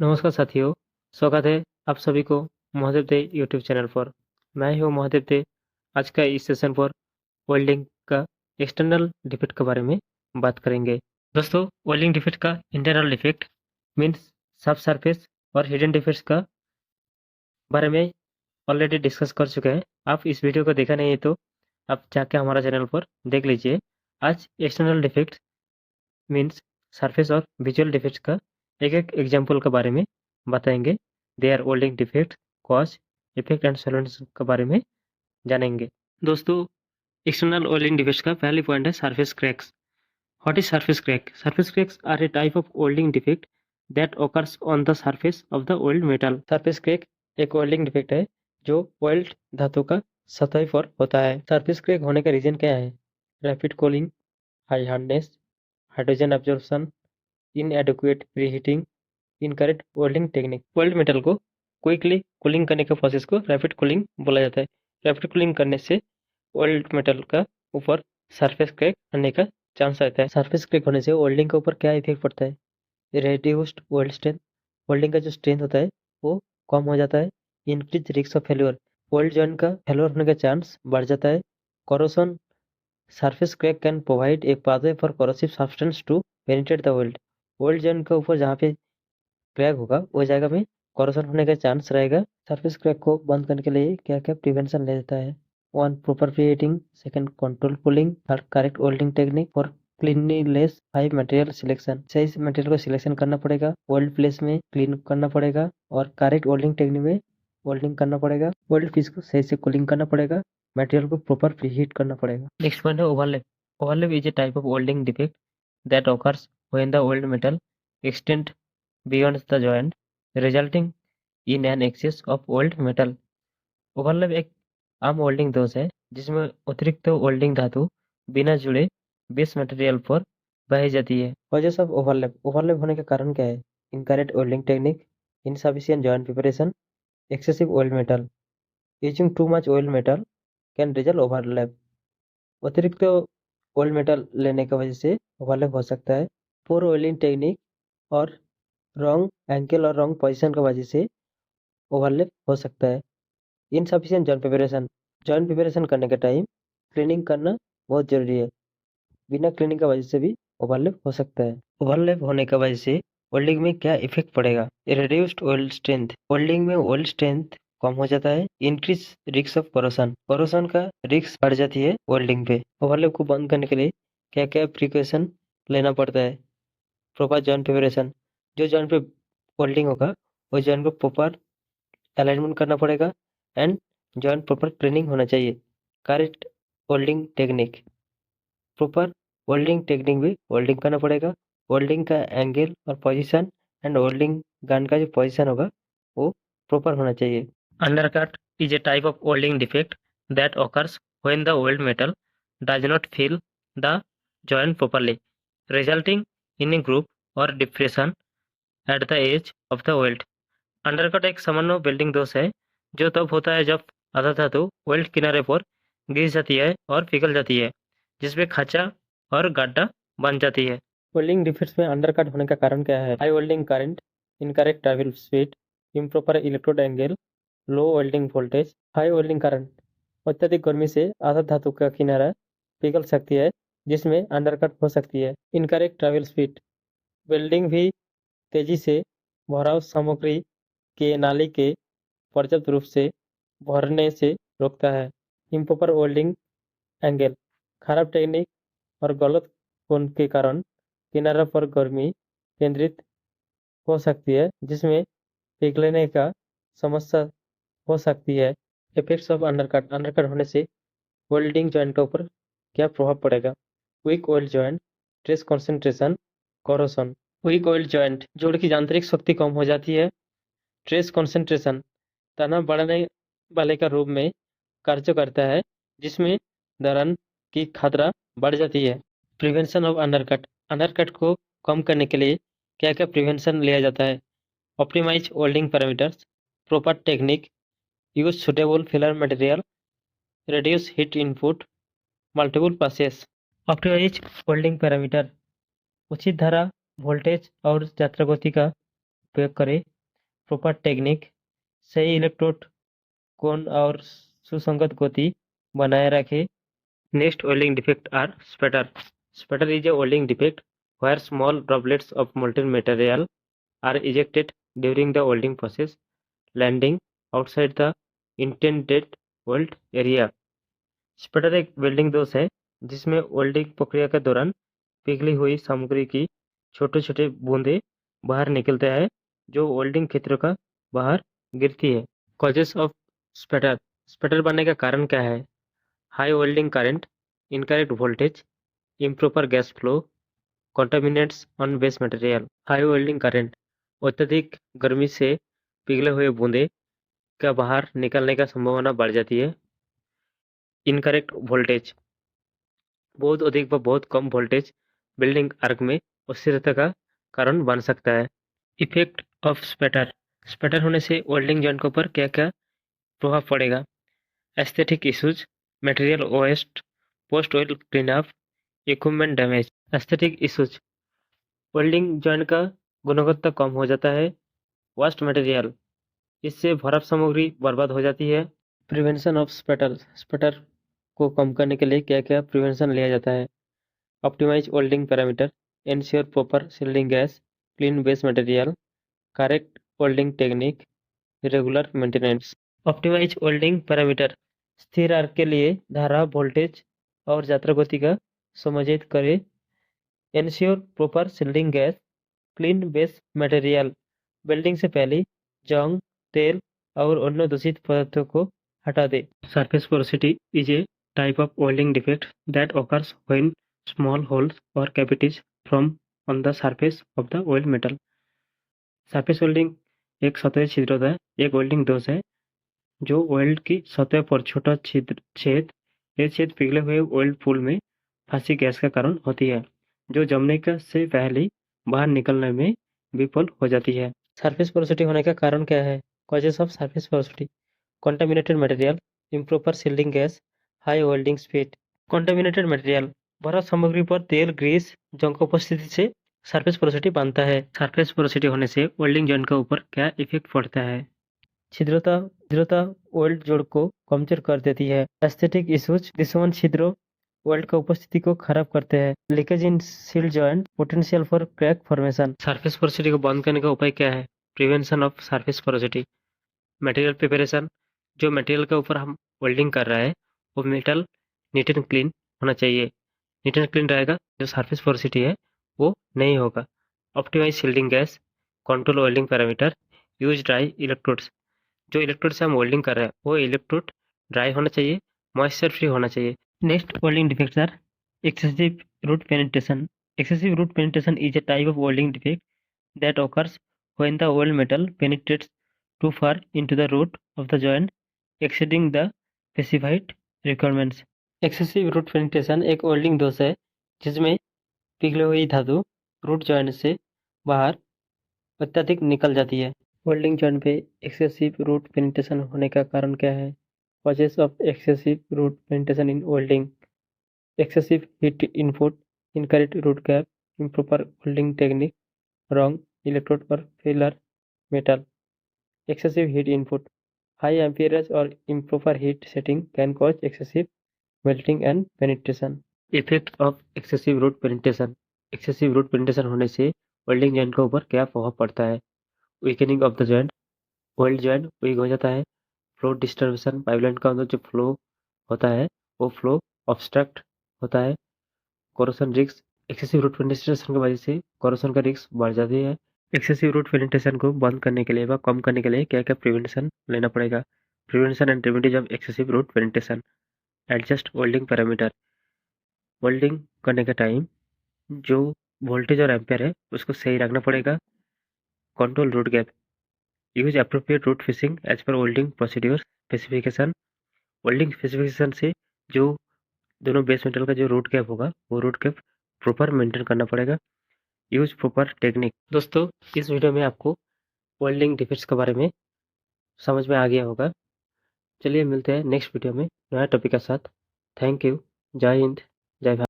नमस्कार साथियों, स्वागत है आप सभी को महादेव दे यूट्यूब चैनल पर। मैं हूँ महादेव दे। आज का इस सेशन पर वेल्डिंग का एक्सटर्नल डिफेक्ट के बारे में बात करेंगे। दोस्तों, वेल्डिंग डिफेक्ट का इंटरनल डिफेक्ट मीन्स सब सरफेस और हिडन डिफेक्ट्स का बारे में ऑलरेडी डिस्कस कर चुके हैं। आप इस वीडियो को देखा नहीं है तो आप जाके हमारा चैनल पर देख लीजिए। आज एक्सटर्नल डिफेक्ट मीन्स सरफेस और विजुअल डिफेक्ट्स का एक एक एग्जाम्पल के बारे में बताएंगे। They are welding defect, cause, effect and solution के बारे में जानेंगे। दोस्तों, एक्सटर्नल वेल्डिंग डिफेक्ट्स का पहली पॉइंट है surface cracks. What is surface crack? Surface cracks are a type of welding defect that occurs on the surface of the weld metal. Surface crack एक welding defect है जो weld धातु का सतह पर होता है। सरफेस क्रैक होने का रीजन क्या है? Rapid cooling, high hardness, hydrogen absorption, इनएडिक्वेट preheating, incorrect welding technique. Weld metal को क्विकली कूलिंग करने के प्रोसेस को रैपिड कूलिंग बोला जाता है। रैपिड कूलिंग करने से वेल्ड मेटल का ऊपर सरफेस क्रैक होने का चांस रहता है। सरफेस क्रैक होने से वेल्डिंग के ऊपर क्या इफेक्ट पड़ता है? रेड्यूस्ड वेल्ड स्ट्रेंथ, वेल्डिंग का जो स्ट्रेंथ होता है वो कम हो जाता है। Increase risk of failure, weld joint का फेल्योर होने का चांस बढ़ जाता है। Corrosion, surface crack can provide a pathway for corrosive substance to penetrate the weld. Weld joint के ऊपर जहाँ पे क्रैक होगा वो जगह में कोरोशन होने का चांस रहेगा। सरफेस क्रैक को बंद करने के लिए क्या क्या प्रिवेंशन ले जाता है? One, proper preheating. Second, control cooling. Third, correct welding technique. Four, cleanliness. Five, material selection. सही मटेरियल को सिलेक्शन करना पड़ेगा, वेल्ड प्लेस में क्लीन करना पड़ेगा और करेक्ट वेल्डिंग टेक्निक में वेल्डिंग करना पड़ेगा। वेल्ड पीस को सही से कूलिंग करना पड़ेगा, मटेरियल को प्रॉपर प्रीहीट करना पड़ेगा। नेक्स्ट पॉइंट है overlap. Overlap is a type of welding defect that occurs when the weld metal extend beyond the joint, resulting in an excess of weld metal। Overlap एक आम welding दोष है जिसमें अतिरिक्त welding धातु बिना जुड़े बेस मटेरियल पर बह जाती है। वजह ऑफ ओवरलैप, ओवरलैप होने का कारण क्या है? Incorrect welding technique, insufficient joint preparation, excessive weld metal. Using too much weld metal can result overlap. अतिरिक्त वेल्ड मेटल लेने की वजह से ओवरलैप हो सकता है। पोर वेल्डिंग टेक्निक और रॉन्ग एंगल और रॉन्ग पोजीशन की वजह से ओवरलैप हो सकता है। Insufficient joint preparation, joint preparation करने के टाइम क्लीनिंग करना बहुत जरूरी है। बिना क्लीनिंग की वजह से भी ओवरलैप हो सकता है। ओवरलैप होने की वजह से वेल्डिंग में क्या इफेक्ट पड़ेगा? रिड्यूस्ड वेल्ड स्ट्रेंथ, वेल्डिंग में वेल्ड स्ट्रेंथ कम हो जाता है। Increase risk of corrosion, corrosion का रिस्क बढ़ जाती है वेल्डिंग पे। ओवरलैप को बंद करने के लिए क्या क्या प्रिकॉशन लेना पड़ता है? प्रॉपर जॉइंट प्रिपरेशन, जो जॉइंट पे वेल्डिंग होगा वो जॉइंट को प्रॉपर अलाइनमेंट करना पड़ेगा एंड जॉइंट प्रॉपर क्लीनिंग होना चाहिए। Correct welding technique, proper welding technique भी वेल्डिंग करना पड़ेगा। वेल्डिंग का एंगल और पोजीशन एंड वेल्डिंग गन का जो पोजीशन होगा वो प्रॉपर होना चाहिए। Undercut is a type of welding defect that occurs when the weld metal does not fill the joint properly, resulting in a groove or depression at the edge of the weld। Undercut एक सामान्य welding दोष है जो तब होता है जब आधा धातु वेल्ड किनारे पर घिस जाती है और पिघल जाती है, जिसमें खांचा और गड्ढा बन जाती है। वेल्डिंग डिफेक्ट्स में अंडरकट होने का कारण क्या है? High welding current, incorrect travel speed, improper electrode angle, low welding voltage. High welding current, अत्यधिक गर्मी से आधा धातु का किनारा पिघल सकती है जिसमें अंडरकट हो सकती है। इनकरेक्ट ट्रैवल स्पीड, वेल्डिंग भी तेजी से भराव सामग्री के नाली के पर्याप्त रूप से भरने से रोकता है। इम्प्रॉपर वेल्डिंग एंगल, खराब टेक्निक और गलत कोण के कारण किनारा पर गर्मी केंद्रित हो सकती है जिसमें पिघलने का समस्या हो सकती है। इफेक्ट्स ऑफ अंडरकट, अंडरकट होने से वेल्डिंग जॉइंटों पर क्या प्रभाव पड़ेगा? Weak weld joint, stress concentration, corrosion. Weak weld joint, जोड़ की यांत्रिक शक्ति कम हो जाती है। स्ट्रेस कंसंट्रेशन, तनाव बढ़ने वाले का रूप में कार्य करता है जिसमें दरार की खतरा बढ़ जाती है। प्रिवेंशन ऑफ अंडरकट, अंडरकट को कम करने के लिए क्या क्या प्रिवेंशन लिया जाता है? Optimize welding parameters, proper technique, use suitable filler material, reduce heat input, multiple passes. Optimize welding parameter, उचित धारा, वोल्टेज और यात्रा गति का उपयोग करें। प्रॉपर टेक्निक, सही इलेक्ट्रोड कोण और सुसंगत गति बनाए रखें। Next welding defect are spatter. Sputter is a welding defect where small droplets of molten material are ejected during the welding process, landing outside the intended weld area. Sputter एक वेल्डिंग दोष है जिसमें वेल्डिंग प्रक्रिया के दौरान पिघली हुई सामग्री की छोटे छोटे बूंदें बाहर निकलते हैं जो वेल्डिंग क्षेत्र का बाहर गिरती है। Causes of sputter. स्पटर बनने का कारण क्या है? High welding current, incorrect voltage, improper gas flow, contaminants on base material. High welding current, अत्यधिक गर्मी से पिघले हुए बूंदे का बाहर निकलने का संभावना बढ़ जाती है। इनकरेक्ट वोल्टेज, बहुत अधिक व बहुत कम वोल्टेज बिल्डिंग आर्क में अस्थिरता का कारण बन सकता है। Effect of spatter. स्पैटर होने से वेल्डिंग जॉइंट के ऊपर क्या क्या प्रभाव पड़ेगा? Aesthetic issues, material waste, post oil clean up, equipment damage. Aesthetic issues, welding joint का गुणवत्ता कम हो जाता है। वेस्ट मटेरियल, इससे भरप सामग्री बर्बाद हो जाती है। Prevention of spatter. स्पैटर को कम करने के लिए क्या क्या प्रिवेंशन लिया जाता है? Optimize welding parameter, ensure proper shielding gas, clean base material, correct welding technique, regular maintenance. Optimize welding parameter, स्थिर आर्क के लिए धारा, वोल्टेज और यात्रा गति का समायोजित करें। Ensure proper shielding gas, clean base material, welding से पहले जंग, तेल और अन्य दूषित पदार्थों को हटा दे। Surface porosity is a type of welding defect that occurs when small holes or cavities form on the surface of the weld metal. Surface welding एक सतही छिद्र होता है, एक वेल्डिंग दोष है जो वेल्ड की सतह पर छोटा छेद ये छेद पिघले हुए वेल्ड पूल में फंसी गैस का कारण होती है जो जमने से पहले बाहर निकलने में विफल हो जाती है। सरफेस पोरोसिटी होने का कारण क्या है? Causes of surface porosity: contaminated material, improper shielding gas, high welding speed. Contaminated material, Bharat सामग्री पर तेल, ग्रीस, जंग की उपस्थिति से सरफेस पोरोसिटी बनता है। सरफेस पोरोसिटी होने से वेल्डिंग जॉइंट के ऊपर क्या इफेक्ट पड़ता है? छिद्रता वेल्ड जोड़ को कमजोर कर देती है। एस्थेटिक इश्यूज: दृश्यमान छिद्र वेल्ड का उपस्थिति को खराब करते हैं। Leakage in seal joint, potential for crack formation. Surface porosity को बंद करने का उपाय क्या है? Prevention of surface porosity. Material preparation, जो मटेरियल के ऊपर हम वेल्डिंग कर रहा है वो मेटल नीट एंड क्लीन होना चाहिए। नीट एंड क्लीन रहेगा जो सरफेस पोरोसिटी है वो नहीं होगा। Optimize shielding gas, control welding parameter, use dry electrodes. जो इलेक्ट्रोड से हम वेल्डिंग कर रहे हैं वो इलेक्ट्रोड ड्राई होना चाहिए, मॉइस्चर फ्री होना चाहिए। Next welding defects are excessive root penetration. Excessive root penetration is a type of welding defect that occurs when the weld metal penetrates too far into the root of the joint, exceeding the specified requirements. Excessive root penetration एक वेल्डिंग दोष है जिसमें पिघली हुई धातु root joint से बाहर अत्यधिक निकल जाती है। वेल्डिंग जॉइंट पे एक्सेसिव रूट पेनिट्रेशन होने का कारण क्या है? Causes of excessive root penetration in welding: excessive heat input, incorrect root gap, improper welding technique, wrong electrode or failure metal. Excessive heat input, high amperage or improper heat setting can cause excessive melting and penetration. Effect of excessive root penetration. excessive root penetration होने से welding joint के ऊपर क्या प्रभाव पड़ता है? Weakening of the joint, weld joint weak हो जाता है। फ्लो डिस्टर्बेशन, पाइपलाइन का अंदर जो फ्लो होता है वो फ्लो ऑब्स्ट्रक्ट होता है। Corrosion risk, excessive root penetration की वजह से कोरोशन का रिस्क बढ़ जाती है। एक्सेसिव रूट पेनिट्रेशन को बंद करने के लिए व कम करने के लिए क्या क्या प्रिवेंशन लेना पड़ेगा? Prevention and remedies of excessive root penetration: adjust welding parameter, welding करने का टाइम जो वोल्टेज और एम्पेयर है उसको सही रखना पड़ेगा। Control root gap, use appropriate root fishing as per welding procedure specification. Welding specification से जो दोनों बेस मेटल का जो रूट गैप होगा वो रूट गैप प्रॉपर मेंटेन करना पड़ेगा। Use proper technique. दोस्तों, इस वीडियो में आपको वेल्डिंग डिफेक्ट्स के बारे में समझ में आ गया होगा। चलिए मिलते हैं नेक्स्ट वीडियो में नया टॉपिक के साथ। Thank you. जय हिंद, जय भारत।